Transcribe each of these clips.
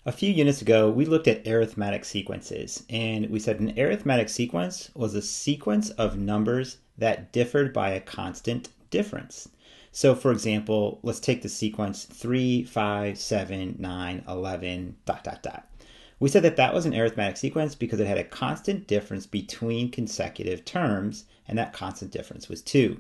A few units ago, we looked at arithmetic sequences, and we said an arithmetic sequence was a sequence of numbers that differed by a constant difference. So for example, let's take the sequence 3, 5, 7, 9, 11, ... We said that that was an arithmetic sequence because it had a constant difference between consecutive terms, and that constant difference was 2.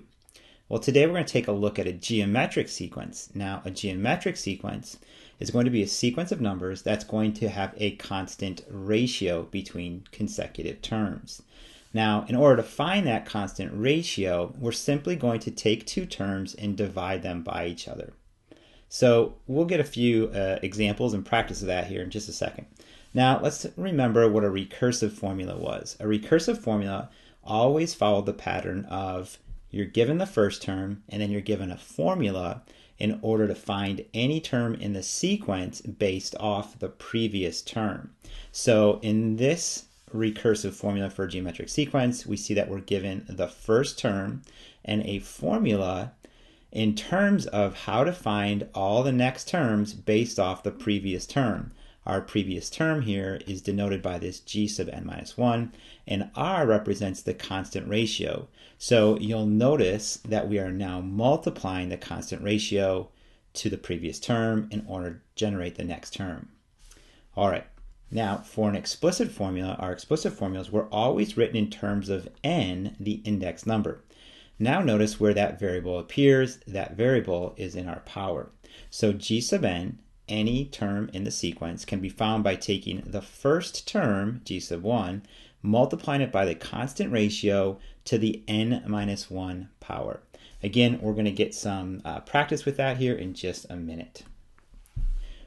Well, today we're going to take a look at a geometric sequence. Now, a geometric sequence is going to be a sequence of numbers that's going to have a constant ratio between consecutive terms. Now, in order to find that constant ratio, we're simply going to take two terms and divide them by each other. So we'll get a few examples and practice of that here in just a second. Now, let's remember what a recursive formula was. A recursive formula always followed the pattern of you're given the first term and then you're given a formula in order to find any term in the sequence based off the previous term. So in this recursive formula for a geometric sequence, we see that we're given the first term and a formula in terms of how to find all the next terms based off the previous term. Our previous term here is denoted by this g sub n minus 1, and r represents the constant ratio. So you'll notice that we are now multiplying the constant ratio to the previous term in order to generate the next term. All right, now for an explicit formula, our explicit formulas were always written in terms of n, the index number. Now notice where that variable appears. That variable is in our power. So g sub n, any term in the sequence, can be found by taking the first term, g sub 1, multiplying it by the constant ratio to the n minus 1 power. Again, we're going to get some practice with that here in just a minute.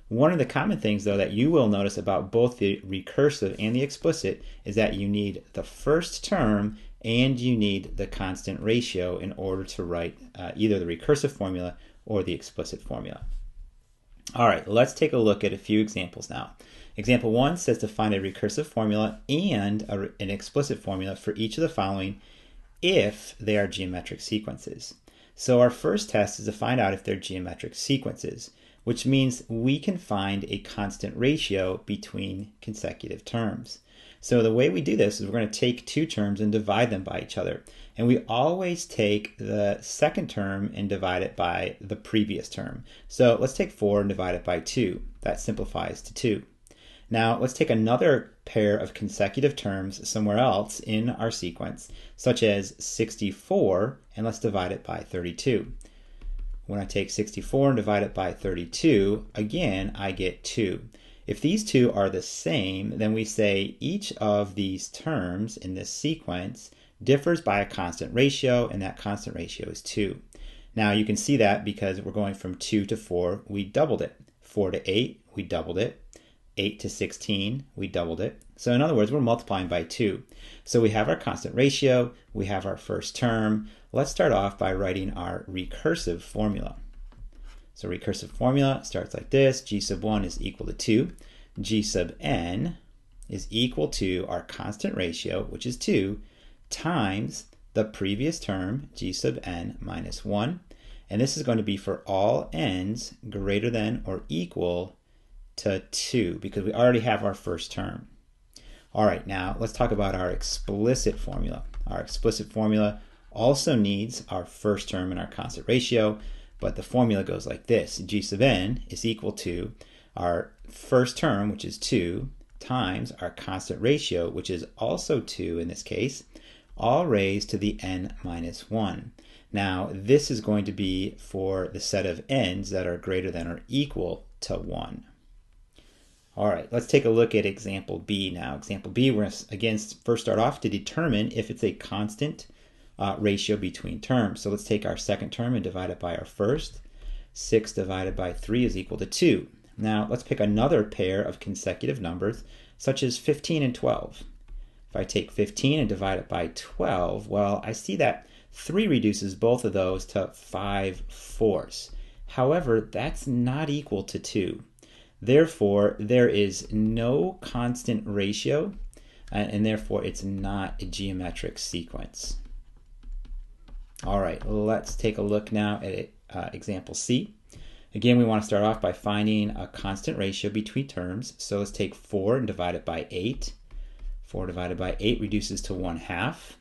One of the common things, though, that you will notice about both the recursive and the explicit is that you need the first term and you need the constant ratio in order to write either the recursive formula or the explicit formula. All right, let's take a look at a few examples now. Example 1 says to find a recursive formula and an explicit formula for each of the following if they are geometric sequences. So our first test is to find out if they're geometric sequences, which means we can find a constant ratio between consecutive terms. So the way we do this is we're going to take two terms and divide them by each other. And we always take the second term and divide it by the previous term. So let's take 4 and divide it by 2. That simplifies to 2. Now let's take another pair of consecutive terms somewhere else in our sequence, such as 64, and let's divide it by 32. When I take 64 and divide it by 32, again, I get 2. If these two are the same, then we say each of these terms in this sequence differs by a constant ratio, and that constant ratio is 2. Now you can see that because we're going from 2 to 4, we doubled it. 4 to 8, we doubled it. 8 to 16, we doubled it. So in other words, we're multiplying by 2. So we have our constant ratio, we have our first term. Let's start off by writing our recursive formula. So recursive formula starts like this. G sub 1 is equal to 2. G sub n is equal to our constant ratio, which is 2, times the previous term, g sub n minus 1. And this is going to be for all n's greater than or equal to 2, because we already have our first term. All right, now let's talk about our explicit formula. Our explicit formula also needs our first term and our constant ratio, but the formula goes like this. G sub n is equal to our first term, which is 2, times our constant ratio, which is also 2 in this case, all raised to the n minus 1. Now, this is going to be for the set of n's that are greater than or equal to 1. All right, let's take a look at example B now. Example B, we're going to again first start off to determine if it's a constant ratio between terms. So let's take our second term and divide it by our first. 6 divided by 3 is equal to 2. Now let's pick another pair of consecutive numbers, such as 15 and 12. If I take 15 and divide it by 12, well, I see that 3 reduces both of those to 5/4. However, that's not equal to 2. Therefore, there is no constant ratio, and therefore it's not a geometric sequence. All right, let's take a look now at example C. Again, we want to start off by finding a constant ratio between terms. So let's take 4 and divide it by 8. 4 divided by 8 reduces to 1/2.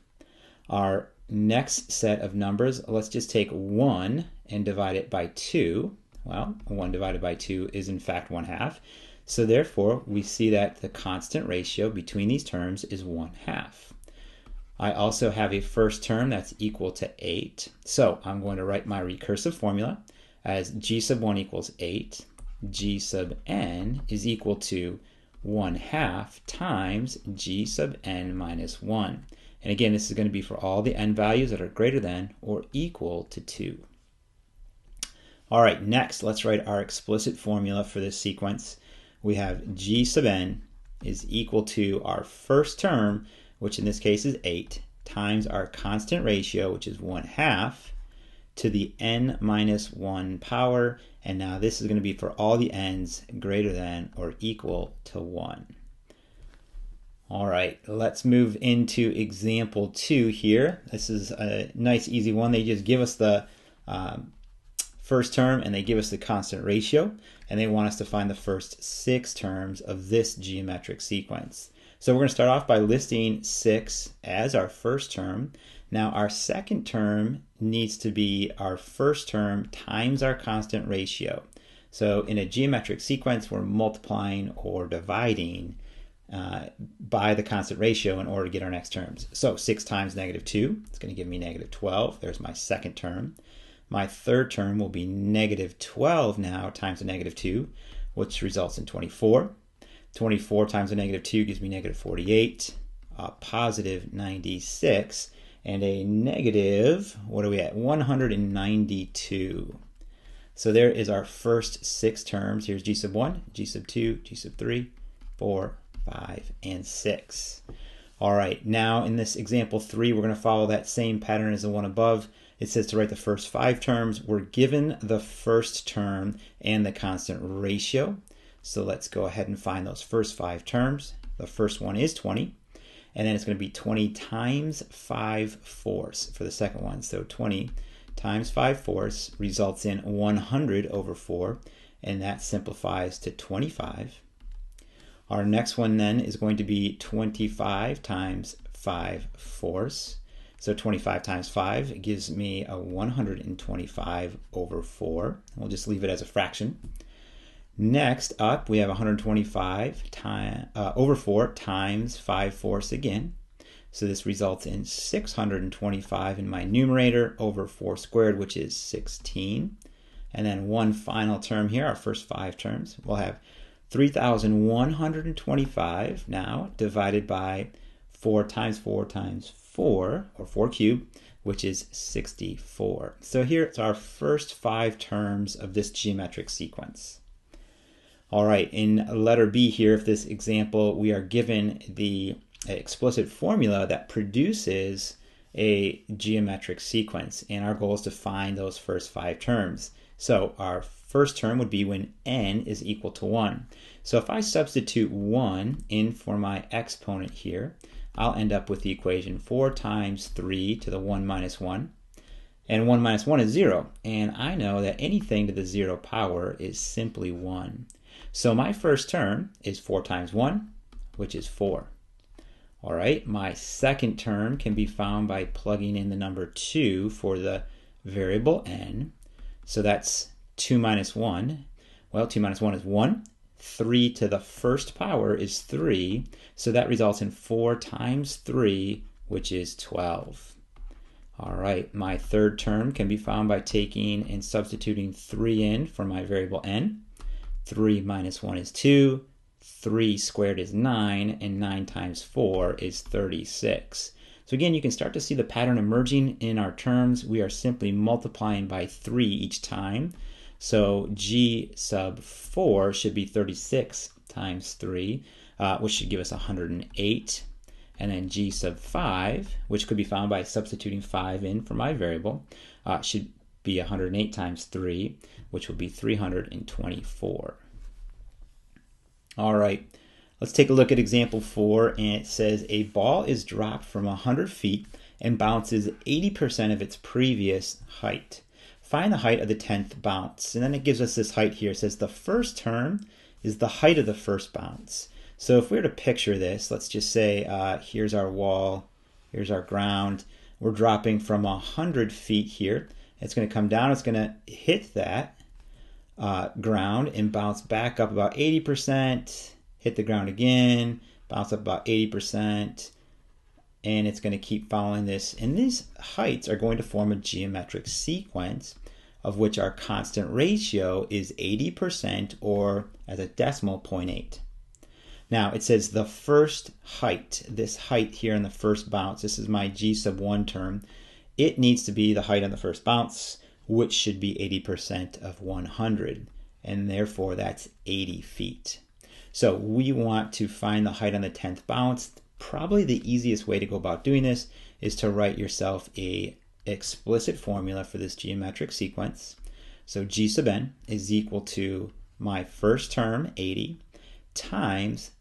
Our next set of numbers, let's just take 1 and divide it by 2. Well, 1 divided by 2 is in fact 1/2. So therefore, we see that the constant ratio between these terms is 1/2. I also have a first term that's equal to 8. So I'm going to write my recursive formula as g sub 1 equals 8. G sub n is equal to 1/2 times g sub n minus 1. And again, this is going to be for all the n values that are greater than or equal to 2. All right, next, let's write our explicit formula for this sequence. We have g sub n is equal to our first term, which in this case is 8, times our constant ratio, which is 1/2, to the n minus 1 power. And now this is going to be for all the n's greater than or equal to 1. All right, let's move into example 2 here. This is a nice, easy one. They just give us the first term and they give us the constant ratio, and they want us to find the first 6 terms of this geometric sequence. So we're going to start off by listing 6 as our first term. Now our second term needs to be our first term times our constant ratio. So in a geometric sequence, we're multiplying or dividing by the constant ratio in order to get our next terms. So 6 times -2, it's going to give me -12. There's my second term. My third term will be -12 now times the -2, which results in 24. 24 times a -2 gives me -48, a positive 96, and a negative, what are we at, 192. So there is our first 6 terms. Here's g sub 1, g sub 2, g sub 3, 4, 5, and 6. All right, now in this example 3, we're going to follow that same pattern as the one above. It says to write the first 5 terms. We're given the first term and the constant ratio. So let's go ahead and find those first 5 terms. The first one is 20, and then it's going to be 20 times 5/4 for the second one. So 20 times 5/4 results in 100 over 4, and that simplifies to 25. Our next one then is going to be 25 times 5/4. So 25 times 5 gives me a 125 over 4. We'll just leave it as a fraction. Next up, we have 125 over 4 times 5/4 again. So this results in 625 in my numerator over 4 squared, which is 16. And then one final term here, our first 5 terms. We'll have 3,125 now divided by 4 times 4 times 4, or 4 cubed, which is 64. So here's our first 5 terms of this geometric sequence. All right, in letter B here of this example, we are given the explicit formula that produces a geometric sequence, and our goal is to find those first 5 terms. So our first term would be when n is equal to 1. So if I substitute 1 in for my exponent here, I'll end up with the equation 4 times 3 to the 1 minus 1. And 1 minus 1 is 0. And I know that anything to the 0 power is simply 1. So my first term is 4 times 1, which is 4. All right, my second term can be found by plugging in the number 2 for the variable n. So that's 2 minus 1. Well, 2 minus 1 is 1. 3 to the first power is 3. So that results in 4 times 3, which is 12. All right, my third term can be found by taking and substituting 3 in for my variable n. 3 minus 1 is 2. 3 squared is 9, and 9 times 4 is 36. So again, you can start to see the pattern emerging in our terms. We are simply multiplying by 3 each time. So g sub 4 should be 36 times 3, which should give us 108. And then g sub 5, which could be found by substituting 5 in for my variable, should be 108 times 3, which will be 324. All right, let's take a look at example 4, and it says a ball is dropped from 100 feet and bounces 80% of its previous height. find the height of the 10th bounce. And then it gives us this height here. It says the first term is the height of the first bounce. So if we were to picture this, let's just say here's our wall, here's our ground. We're dropping from 100 feet here. It's going to come down, it's going to hit that ground and bounce back up about 80%, hit the ground again, bounce up about 80%, and it's going to keep following this. And these heights are going to form a geometric sequence of which our constant ratio is 80%, or as a decimal, 0.8. Now it says the first height, this height here in the first bounce, this is my G sub 1 term, it needs to be the height on the first bounce, which should be 80% of 100, and therefore that's 80 feet. So we want to find the height on the 10th bounce. Probably the easiest way to go about doing this is to write yourself a explicit formula for this geometric sequence. So G sub n is equal to my first term, 80, times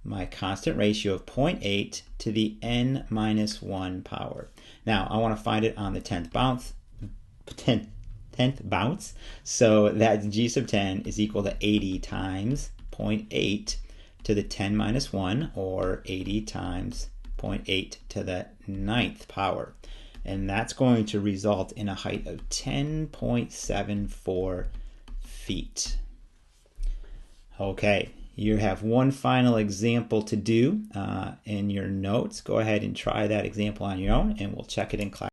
my constant ratio of 0.8 to the n minus 1 power. Now I want to find it on the 10th bounce. 10th bounce. So that G sub 10 is equal to 80 times 0.8 to the 10 minus 1, or 80 times 0.8 to the 9th power. And that's going to result in a height of 10.74 feet. Okay, you have one final example to do in your notes. Go ahead and try that example on your own, and we'll check it in class.